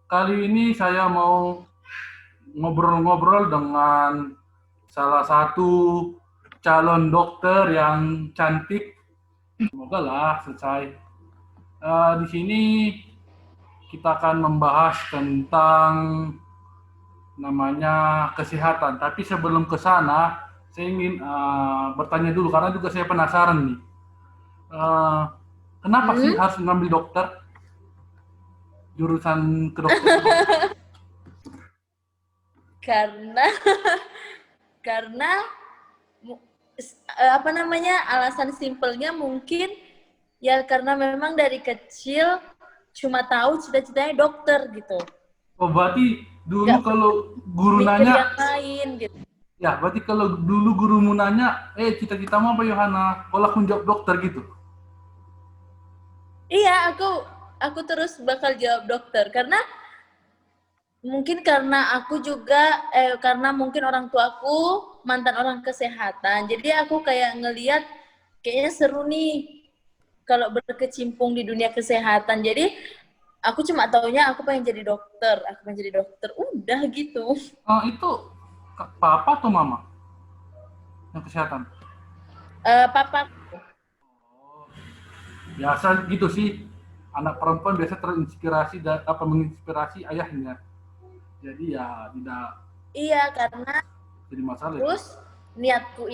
Kali ini saya mau ngobrol-ngobrol dengan salah satu calon dokter yang cantik. Semoga lah selesai. Di sini kita akan membahas tentang namanya kesehatan. Tapi sebelum ke sana, saya ingin bertanya dulu karena juga saya penasaran nih. Eh, Kenapa sih harus ngambil dokter? Jurusan kedokteran? Karena karena apa namanya, alasan simpelnya mungkin ya karena memang dari kecil cuma tahu cita-citanya dokter gitu. Oh, berarti dulu Nggak kalau guru mikir yang nanya, lain gitu. ya berarti kalau dulu gurumu nanya, cita-citamu apa Yohana? Kalau aku jawab dokter gitu. Iya, aku terus bakal jawab dokter karena mungkin karena aku juga karena mungkin orang tuaku mantan orang kesehatan. Jadi aku kayak ngelihat kayaknya seru nih kalau berkecimpung di dunia kesehatan. Jadi aku cuma taunya aku pengen jadi dokter, udah gitu. Itu papa atau mama yang kesehatan? Papa. Biasa gitu sih. Anak perempuan biasa terinspirasi menginspirasi ayahnya. Jadi ya tidak Iya, karena jadi masalah itu. terus niatku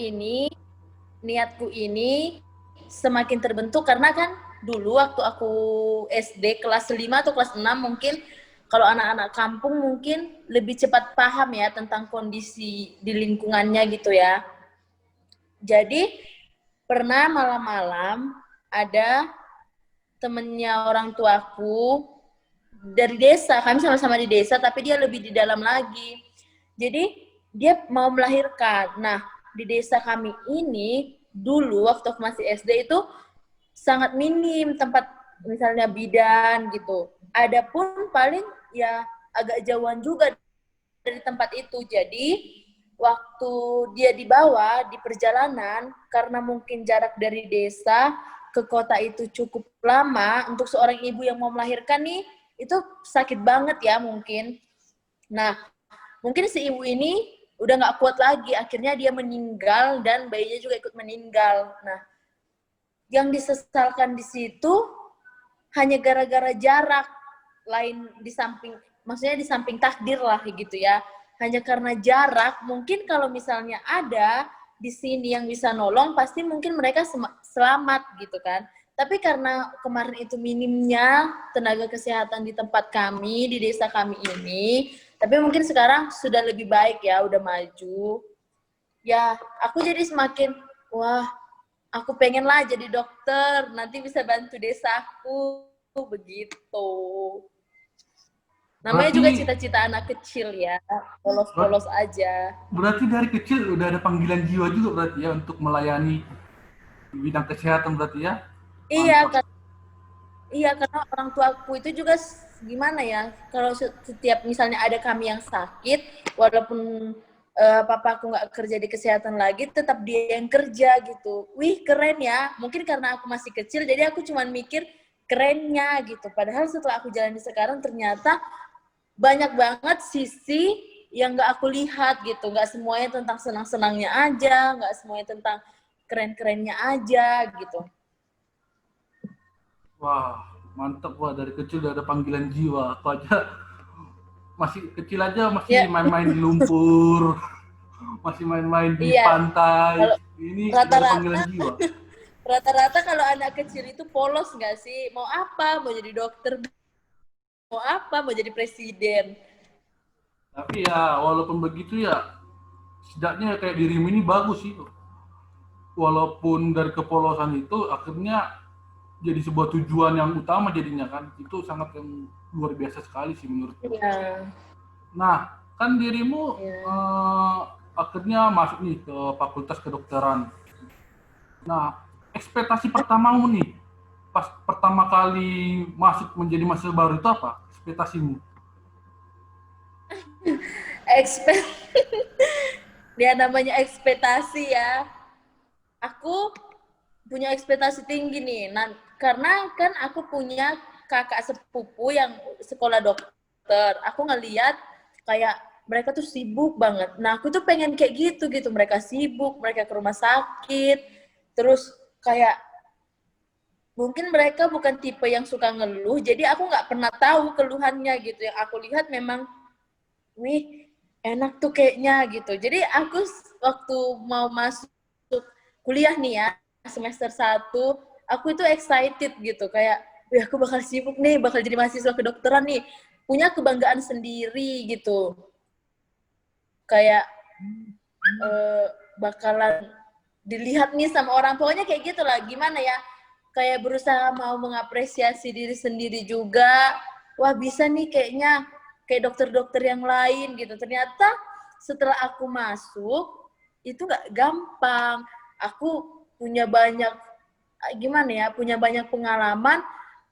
ini semakin terbentuk karena kan dulu waktu aku SD kelas 5 atau kelas 6 mungkin kalau anak-anak kampung mungkin lebih cepat paham ya tentang kondisi di lingkungannya gitu ya. Jadi pernah malam-malam ada temennya orang tuaku dari desa, kami sama-sama di desa tapi dia lebih di dalam lagi. Jadi dia mau melahirkan. Nah, di desa kami ini dulu waktu aku masih SD itu sangat minim tempat misalnya bidan gitu. Adapun paling ya agak jauhan juga dari tempat itu. Jadi waktu dia dibawa di perjalanan karena mungkin jarak dari desa ke kota itu cukup lama untuk seorang ibu yang mau melahirkan nih, itu sakit banget ya mungkin. Nah, mungkin si ibu ini udah nggak kuat lagi, akhirnya dia meninggal dan bayinya juga ikut meninggal. Nah, yang disesalkan di situ hanya gara-gara jarak, lain di samping, maksudnya di samping takdir lah gitu ya. Hanya karena jarak, mungkin kalau misalnya ada di sini yang bisa nolong, pasti mungkin mereka selamat gitu kan. Tapi karena kemarin itu minimnya tenaga kesehatan di tempat kami, di desa kami ini, tapi mungkin sekarang sudah lebih baik ya, udah maju. Ya, aku jadi semakin, wah, aku pengen lah jadi dokter, nanti bisa bantu desaku, begitu. Namanya juga Berarti cita-cita anak kecil ya, polos-polos aja. berarti dari kecil udah ada panggilan jiwa juga berarti ya untuk melayani di bidang kesehatan berarti ya. Iya, Mantap. karena orang tuaku itu juga gimana ya, kalau setiap misalnya ada kami yang sakit, walaupun papaku nggak kerja di kesehatan lagi, tetap dia yang kerja gitu. Wih, keren ya. Mungkin karena aku masih kecil, jadi aku cuma mikir kerennya gitu. Padahal setelah aku jalani sekarang, ternyata banyak banget sisi yang nggak aku lihat gitu. Nggak semuanya tentang senang-senangnya aja, nggak semuanya tentang keren-kerennya aja gitu. Wah, mantap. Wah, dari kecil udah ada panggilan jiwa. Aku aja masih kecil aja masih Ya, main-main di lumpur, masih main-main di iya. pantai. Kalau Ini udah ada rata-rata panggilan jiwa. rata-rata kalau anak kecil itu polos nggak sih? Mau apa? Mau jadi dokter? Mau apa? Mau jadi presiden? Tapi ya walaupun begitu ya setidaknya kayak dirimu ini bagus sih. Walaupun dari kepolosan itu akhirnya jadi sebuah tujuan yang utama jadinya kan. Itu sangat yang luar biasa sekali sih menurutku. Iya. Nah, kan dirimu Iya. akhirnya masuk nih ke Fakultas Kedokteran. Nah, ekspektasi pertamamu nih, pas pertama kali masuk menjadi mahasiswa baru itu apa? Ekspektasimu? Ekspek dia namanya ekspektasi ya. Aku punya ekspektasi tinggi nih. Nah, karena kan aku punya kakak sepupu yang sekolah dokter. Aku ngeliat kayak mereka tuh sibuk banget. Nah, aku tuh pengen kayak gitu. Mereka sibuk, mereka ke rumah sakit. Terus kayak mungkin mereka bukan tipe yang suka ngeluh, jadi aku nggak pernah tahu keluhannya gitu. Yang aku lihat memang, wih, enak tuh kayaknya gitu. Jadi aku waktu mau masuk kuliah nih ya, semester 1, aku itu excited gitu. Kayak, wih aku bakal sibuk nih, bakal jadi mahasiswa kedokteran nih. Punya kebanggaan sendiri gitu. Kayak bakalan dilihat nih sama orang. Pokoknya kayak gitu lah, gimana ya. Kayak berusaha mau mengapresiasi diri sendiri juga. Wah bisa nih kayaknya kayak dokter-dokter yang lain gitu. Ternyata setelah aku masuk itu nggak gampang. Aku punya banyak punya banyak pengalaman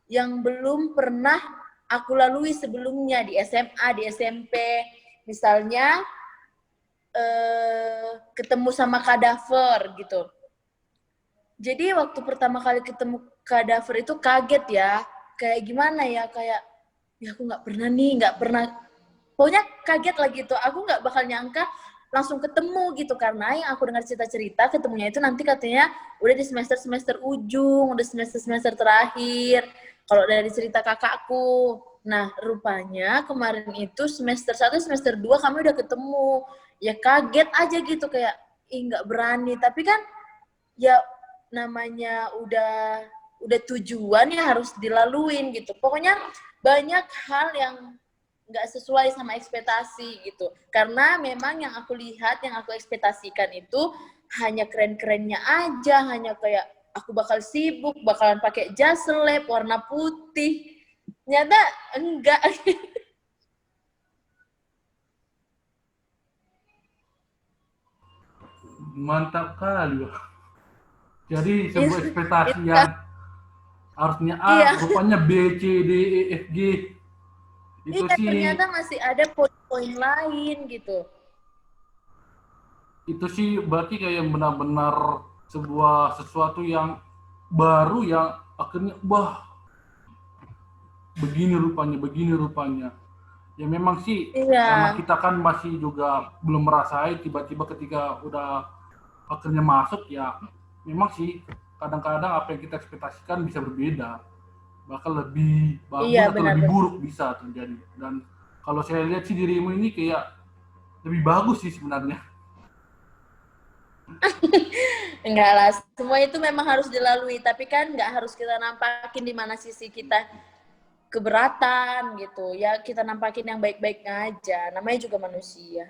yang belum pernah aku lalui sebelumnya di SMA, di SMP. Misalnya ketemu sama kadaver gitu. Jadi waktu pertama kali ketemu kadaver itu kaget ya. Kayak gimana ya, kayak ya aku nggak pernah. Pokoknya kaget lah gitu. Aku nggak bakal nyangka langsung ketemu gitu. Karena yang aku dengar cerita-cerita ketemunya itu nanti katanya udah di semester-semester ujung, udah semester-semester terakhir. Kalau dari cerita kakakku. Nah, rupanya kemarin itu semester 1, semester 2 kami udah ketemu. Ya kaget aja gitu kayak, nggak berani. Tapi kan ya namanya udah tujuan ya harus dilaluin gitu. Pokoknya banyak hal yang nggak sesuai sama ekspektasi gitu. Karena memang yang aku lihat, yang aku ekspektasikan itu hanya keren-kerennya aja, hanya kayak aku bakal sibuk, bakalan pakai jas seleb warna putih. Ternyata enggak. Mantap kali. Jadi sebuah ekspektasi yang harusnya Iya, A, rupanya B, C, D, E, F, G. Itu iya sih, ternyata masih ada poin-poin lain gitu. berarti kayak benar-benar sebuah sesuatu yang baru yang akhirnya, wah, begini rupanya. Ya memang sih, Iya, karena kita kan masih juga belum merasain, tiba-tiba ketika udah akhirnya masuk, ya memang sih kadang-kadang apa yang kita ekspektasikan bisa berbeda, bahkan lebih iya bagus atau lebih benar-benar. buruk bisa terjadi. Dan kalau saya lihat sih dirimu ini kayak lebih bagus sih sebenarnya. Enggak lah, semua itu memang harus dilalui, tapi kan nggak harus kita nampakin di mana sisi kita keberatan gitu. Ya kita nampakin yang baik-baiknya aja, namanya juga manusia.